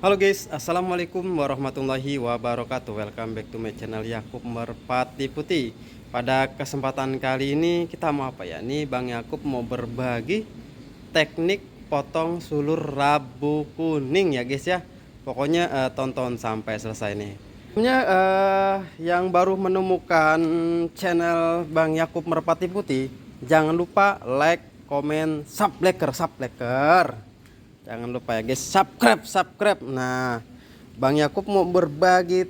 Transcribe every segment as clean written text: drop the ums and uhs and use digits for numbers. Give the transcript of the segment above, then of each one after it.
Halo guys, assalamualaikum warahmatullahi wabarakatuh. Welcome back to my channel Yakub Merpati Putih. Pada kesempatan kali ini kita mau apa ya? Nih Bang Yakub mau berbagi teknik potong sulur labu kuning ya guys ya. Pokoknya tonton sampai selesai nih. Punya yang baru menemukan channel Bang Yakub Merpati Putih, jangan lupa like, komen, subscribe. Jangan lupa ya guys, subscribe. Nah, Bang Yakub mau berbagi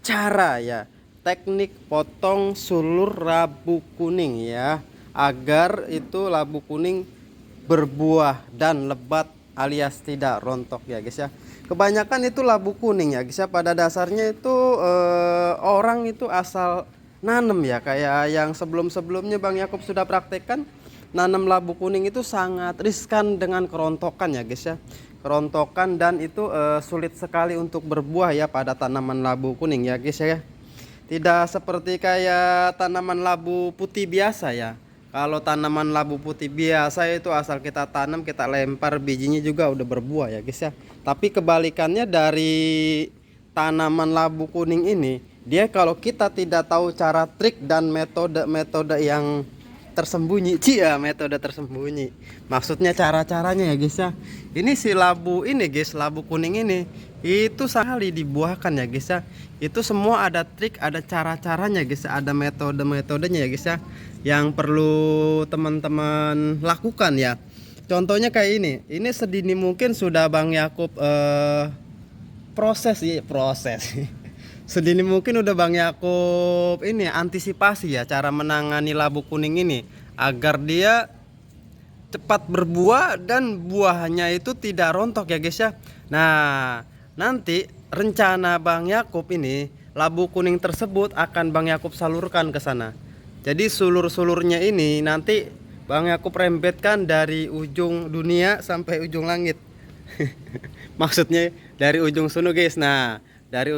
cara ya, teknik potong sulur labu kuning ya, agar itu labu kuning berbuah dan lebat alias tidak rontok ya guys ya. Kebanyakan itu labu kuning ya guys ya, pada dasarnya itu orang itu asal nanem ya, kayak yang sebelumnya Bang Yakub sudah praktekkan. Nanam labu kuning itu sangat riskan dengan kerontokan ya guys ya, kerontokan, dan itu sulit sekali untuk berbuah ya pada tanaman labu kuning ya guys ya. Tidak seperti kayak tanaman labu putih biasa ya. Kalau tanaman labu putih biasa itu asal kita tanam, kita lempar bijinya juga udah berbuah ya guys ya. Tapi kebalikannya dari tanaman labu kuning ini, dia kalau kita tidak tahu cara trik dan metode yang tersembunyi, metode tersembunyi, maksudnya cara-caranya ya guys ya. Ini si labu ini guys, labu kuning ini itu sekali dibuahkan ya guys ya. Itu semua ada trik, ada cara-caranya guys ya, ada metodenya ya guys ya, yang perlu teman-teman lakukan ya. Contohnya kayak ini sedini mungkin sudah Bang Yakub proses sedini mungkin udah Bang Yakub ini antisipasi ya, cara menangani labu kuning ini agar dia cepat berbuah dan buahnya itu tidak rontok ya guys ya. Nah, nanti rencana Bang Yakub ini, labu kuning tersebut akan Bang Yakub salurkan ke sana. Jadi sulur-sulurnya ini nanti Bang Yakub rembetkan dari ujung dunia sampai ujung langit. Maksudnya dari ujung sono guys. Nah, dari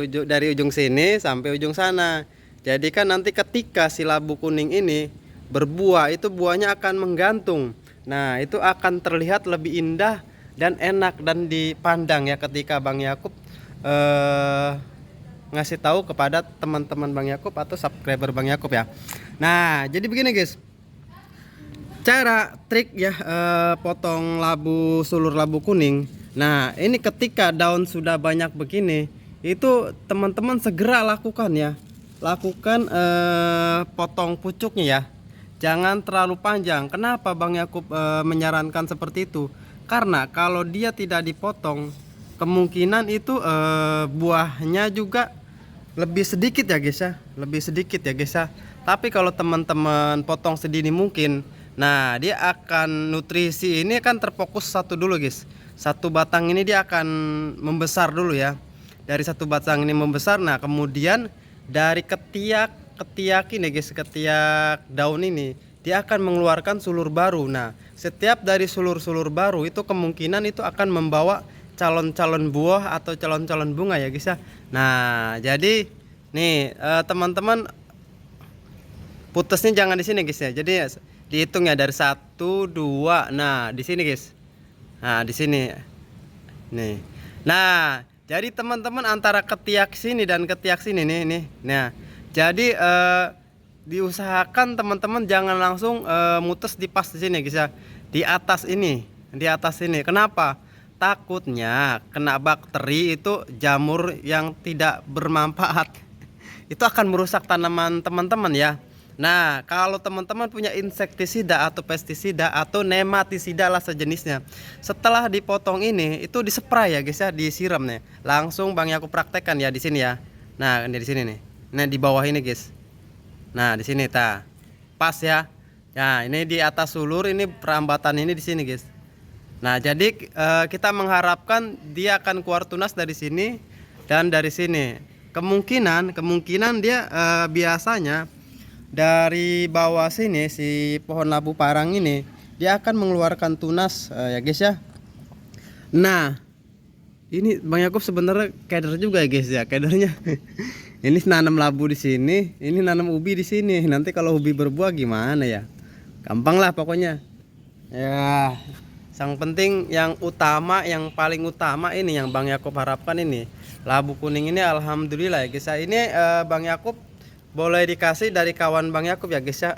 ujung sini sampai ujung sana. Jadi kan nanti ketika si labu kuning ini berbuah, itu buahnya akan menggantung. Nah, itu akan terlihat lebih indah dan enak dan dipandang ya ketika Bang Yakub ngasih tahu kepada teman-teman Bang Yakub atau subscriber Bang Yakub ya. Nah, jadi begini guys, cara trik ya potong sulur labu kuning. Nah, ini ketika daun sudah banyak begini, itu teman-teman segera lakukan ya, lakukan potong pucuknya ya, jangan terlalu panjang. Kenapa Bang Yakub menyarankan seperti itu? Karena kalau dia tidak dipotong, kemungkinan itu buahnya juga lebih sedikit ya guys ya, lebih sedikit ya guys ya. Tapi kalau teman-teman potong sedini mungkin, nah dia akan, nutrisi ini kan terfokus satu dulu guys, satu batang ini dia akan membesar dulu ya. Dari satu batang ini membesar, nah kemudian dari ketiak ini guys, ketiak daun ini dia akan mengeluarkan sulur baru. Nah, setiap dari sulur baru itu kemungkinan itu akan membawa calon-calon buah atau calon-calon bunga ya guys ya. Nah, jadi nih teman-teman putusnya jangan di sini guys ya. Jadi dihitung ya dari 1 2. Nah, di sini guys. Nah, di sini. Nih. Nah, jadi teman-teman antara ketiak sini dan ketiak sini nih. Nah, jadi diusahakan teman-teman jangan langsung mutus di pas di sini guys ya. Di atas ini, Kenapa? Takutnya kena bakteri, itu jamur yang tidak bermanfaat. Itu akan merusak tanaman teman-teman ya. Nah, kalau teman-teman punya insektisida atau pestisida atau nematisida lah sejenisnya, setelah dipotong ini itu dispray ya guys ya, disiram nih. Langsung Bang Yakub praktekkan ya di sini ya. Nah, ini di sini nih. Nah, di bawah ini guys. Nah, di sini pas ya. Nah, ini di atas sulur, ini perambatan ini di sini guys. Nah, jadi kita mengharapkan dia akan keluar tunas dari sini dan dari sini. Kemungkinan dia biasanya dari bawah sini, si pohon labu parang ini dia akan mengeluarkan tunas ya guys ya. Nah, ini Bang Yakub sebenarnya keder juga ya guys ya, kedernya. Ini nanam labu di sini, ini nanam ubi di sini. Nanti kalau ubi berbuah gimana ya? Gampang lah pokoknya. Ya, Yang penting yang utama, yang paling utama ini yang Bang Yakub harapkan ini labu kuning ini alhamdulillah ya guys ya. Ini Bang Yakub boleh dikasih dari kawan Bang Yakub ya guys ya.